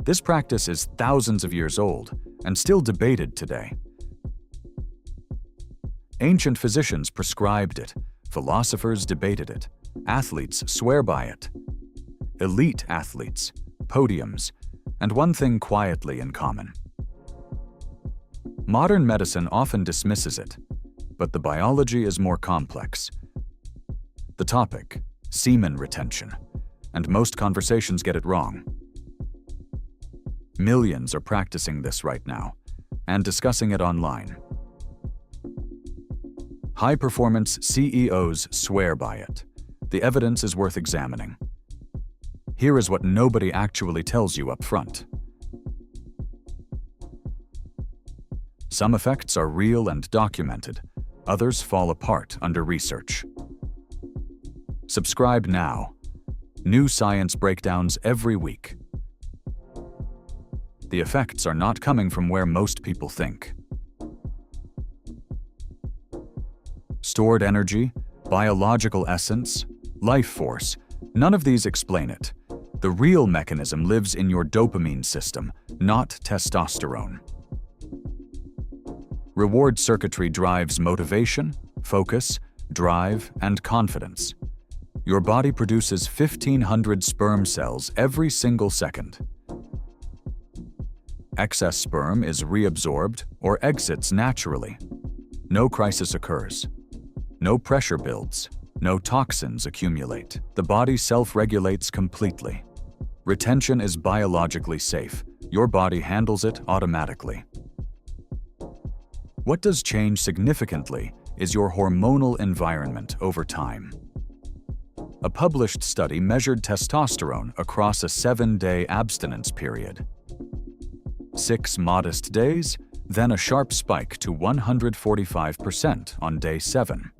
This practice is thousands of years old and still debated today. Ancient physicians prescribed it, philosophers debated it, athletes swear by it. Elite athletes, podiums, and one thing quietly in common. Modern medicine often dismisses it, but the biology is more complex. The topic, semen retention, and most conversations get it wrong. Millions are practicing this right now and discussing it online. High-performance CEOs swear by it. The evidence is worth examining. Here is what nobody actually tells you up front. Some effects are real and documented. Others fall apart under research. Subscribe now. New science breakdowns every week. The effects are not coming from where most people think. Stored energy, biological essence, life force, none of these explain it. The real mechanism lives in your dopamine system, not testosterone. Reward circuitry drives motivation, focus, drive, and confidence. Your body produces 1,500 sperm cells every single second. Excess sperm is reabsorbed or exits naturally. No crisis occurs. No pressure builds. No toxins accumulate. The body self-regulates completely. Retention is biologically safe. Your body handles it automatically. What does change significantly is your hormonal environment over time. A published study measured testosterone across a 7-day abstinence period. 6 modest days, then a sharp spike to 145% on day 7.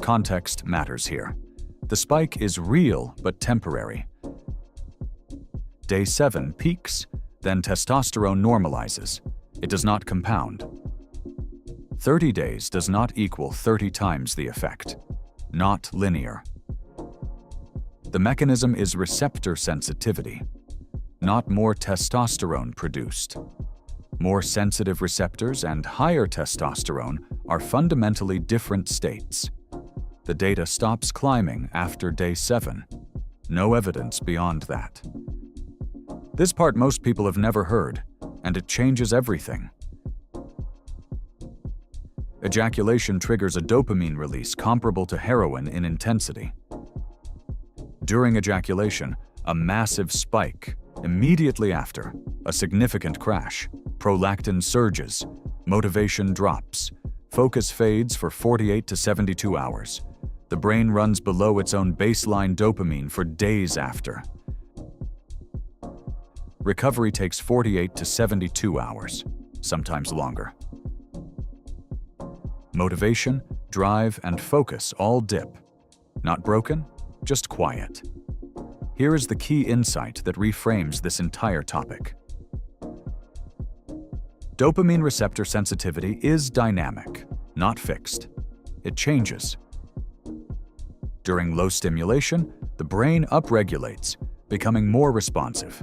Context matters here. The spike is real but temporary. Day 7 peaks, then testosterone normalizes. It does not compound. 30 days does not equal 30 times the effect. Not linear. The mechanism is receptor sensitivity, not more testosterone produced. More sensitive receptors and higher testosterone are fundamentally different states. The data stops climbing after day 7. No evidence beyond that. This part most people have never heard, and it changes everything. Ejaculation triggers a dopamine release comparable to heroin in intensity. During ejaculation, a massive spike. Immediately after, a significant crash. Prolactin surges. Motivation drops. Focus fades for 48 to 72 hours. The brain runs below its own baseline dopamine for days after. Recovery takes 48 to 72 hours, sometimes longer. Motivation, drive, and focus all dip. Not broken, just quiet. Here is the key insight that reframes this entire topic. Dopamine receptor sensitivity is dynamic, not fixed. It changes. During low stimulation, the brain upregulates, becoming more responsive.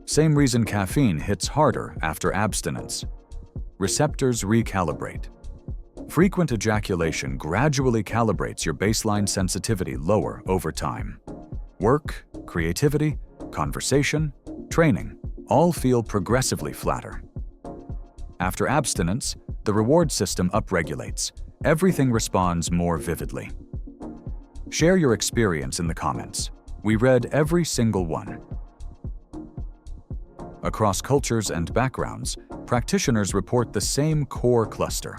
Same reason caffeine hits harder after abstinence. Receptors recalibrate. Frequent ejaculation gradually calibrates your baseline sensitivity lower over time. Work, creativity, conversation, training all feel progressively flatter. After abstinence, the reward system upregulates. Everything responds more vividly. Share your experience in the comments. We read every single one. Across cultures and backgrounds, practitioners report the same core cluster: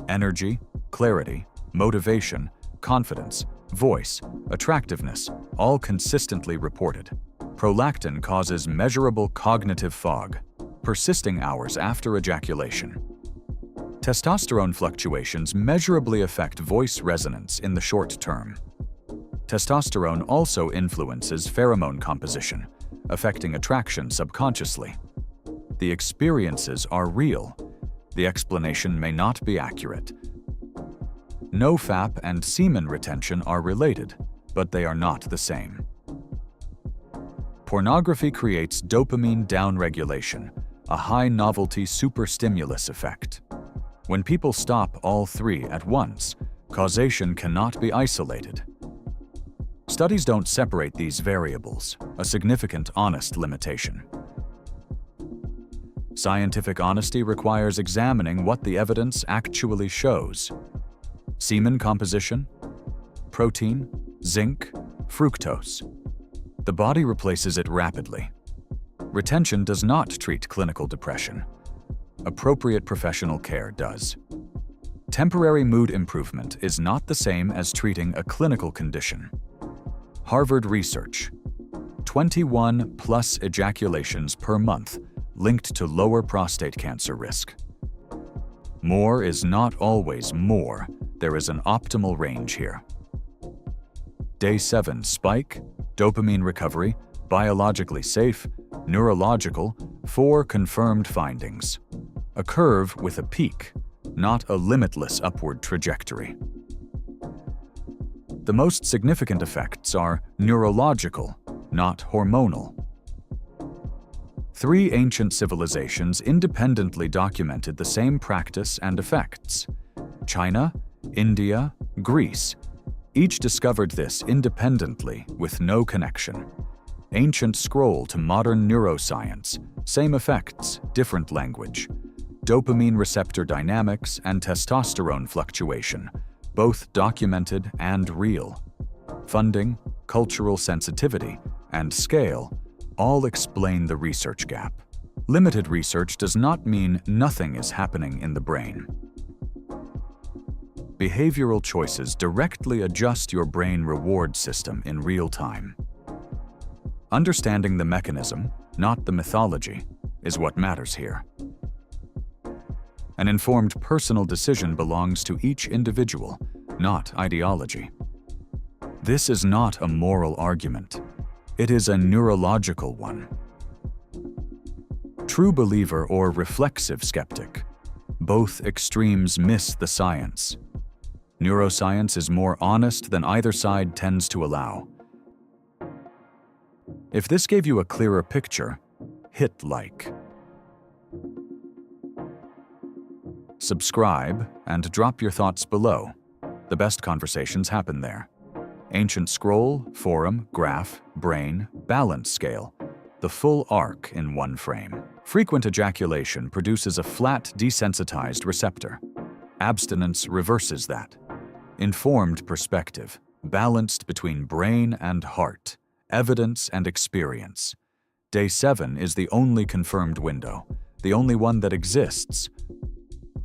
energy, clarity, motivation, confidence, voice, attractiveness, all consistently reported. Prolactin causes measurable cognitive fog, persisting hours after ejaculation. Testosterone fluctuations measurably affect voice resonance in the short term. Testosterone also influences pheromone composition, affecting attraction subconsciously. The experiences are real. The explanation may not be accurate. NoFap and semen retention are related, but they are not the same. Pornography creates dopamine downregulation, a high-novelty superstimulus effect. When people stop all three at once, causation cannot be isolated. Studies don't separate these variables, a significant honest limitation. Scientific honesty requires examining what the evidence actually shows. Semen composition, protein, zinc, fructose. The body replaces it rapidly. Retention does not treat clinical depression. Appropriate professional care does. Temporary mood improvement is not the same as treating a clinical condition. Harvard research: 21 plus ejaculations per month linked to lower prostate cancer risk. More is not always more. There is an optimal range here. Day 7 spike, dopamine recovery, biologically safe, neurological, 4 confirmed findings. A curve with a peak, not a limitless upward trajectory. The most significant effects are neurological, not hormonal. 3 ancient civilizations independently documented the same practice and effects. China, India, Greece. Each discovered this independently with no connection. Ancient scroll to modern neuroscience, same effects, different language. Dopamine receptor dynamics and testosterone fluctuation, both documented and real. Funding, cultural sensitivity, and scale all explain the research gap. Limited research does not mean nothing is happening in the brain. Behavioral choices directly adjust your brain reward system in real time. Understanding the mechanism, not the mythology, is what matters here. An informed personal decision belongs to each individual, not ideology. This is not a moral argument. It is a neurological one. True believer or reflexive skeptic. Both extremes miss the science. Neuroscience is more honest than either side tends to allow. If this gave you a clearer picture, hit like. Subscribe and drop your thoughts below. The best conversations happen there. Ancient scroll, forum, graph, brain, balance scale. The full arc in one frame. Frequent ejaculation produces a flat, desensitized receptor. Abstinence reverses that. Informed perspective, balanced between brain and heart, evidence and experience. Day 7 is the only confirmed window, the only one that exists.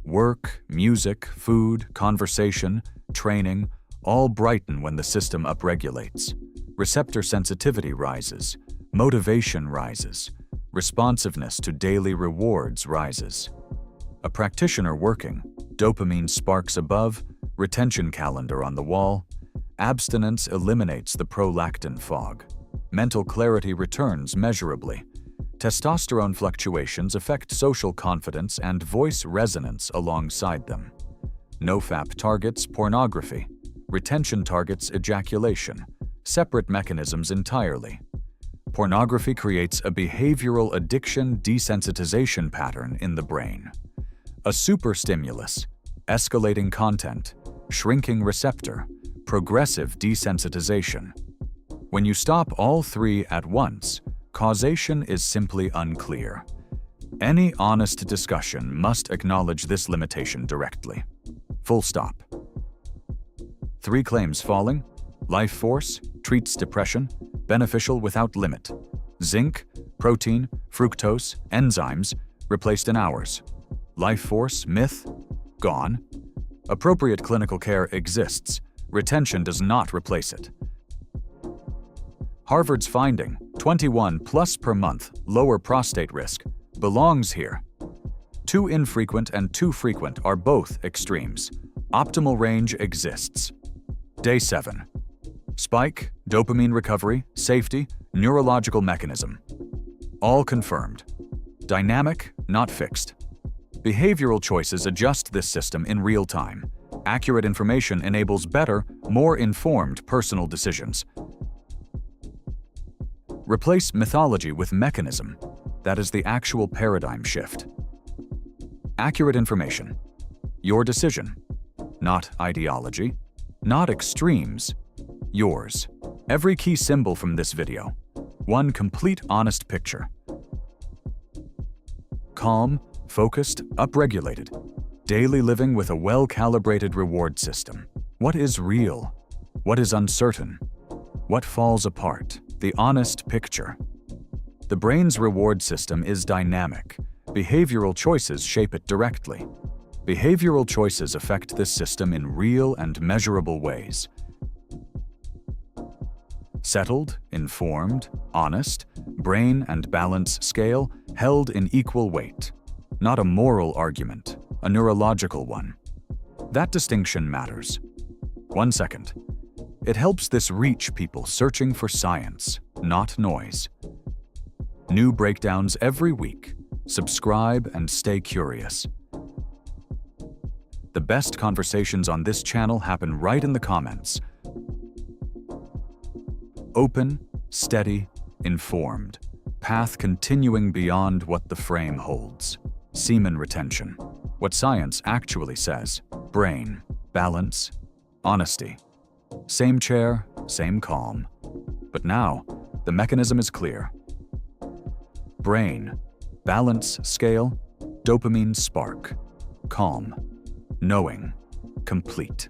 Work, music, food, conversation, training, all brighten when the system upregulates. Receptor sensitivity rises, motivation rises, responsiveness to daily rewards rises. A practitioner working, dopamine sparks above, retention calendar on the wall, abstinence eliminates the prolactin fog. Mental clarity returns measurably. Testosterone fluctuations affect social confidence and voice resonance alongside them. NoFap targets pornography. Retention targets ejaculation, separate mechanisms entirely. Pornography creates a behavioral addiction desensitization pattern in the brain. A superstimulus, escalating content, shrinking receptor, progressive desensitization. When you stop all three at once, causation is simply unclear. Any honest discussion must acknowledge this limitation directly. Full stop. 3 claims falling: life force, treats depression, beneficial without limit. Zinc, protein, fructose, enzymes, replaced in hours. Life force, myth, gone. Appropriate clinical care exists. Retention does not replace it. Harvard's finding, 21 plus per month, lower prostate risk, belongs here. Too infrequent and too frequent are both extremes. Optimal range exists. Day 7. Spike, dopamine recovery, safety, neurological mechanism. All confirmed. Dynamic, not fixed. Behavioral choices adjust this system in real time. Accurate information enables better, more informed personal decisions. Replace mythology with mechanism. That is the actual paradigm shift. Accurate information. Your decision. Not ideology. Not extremes. Yours. Every key symbol from this video. One complete honest picture. Calm, focused, upregulated. Daily living with a well-calibrated reward system. What is real? What is uncertain? What falls apart? The honest picture. The brain's reward system is dynamic. Behavioral choices shape it directly. Behavioral choices affect this system in real and measurable ways. Settled, informed, honest, brain and balance scale held in equal weight. Not a moral argument, a neurological one. That distinction matters. 1 second. It helps this reach people searching for science, not noise. New breakdowns every week. Subscribe and stay curious. The best conversations on this channel happen right in the comments. Open, steady, informed. Path continuing beyond what the frame holds. Semen retention. What science actually says. Brain, balance, honesty. Same chair, same calm. But now, the mechanism is clear. Brain, balance scale, dopamine spark. Calm, knowing, complete.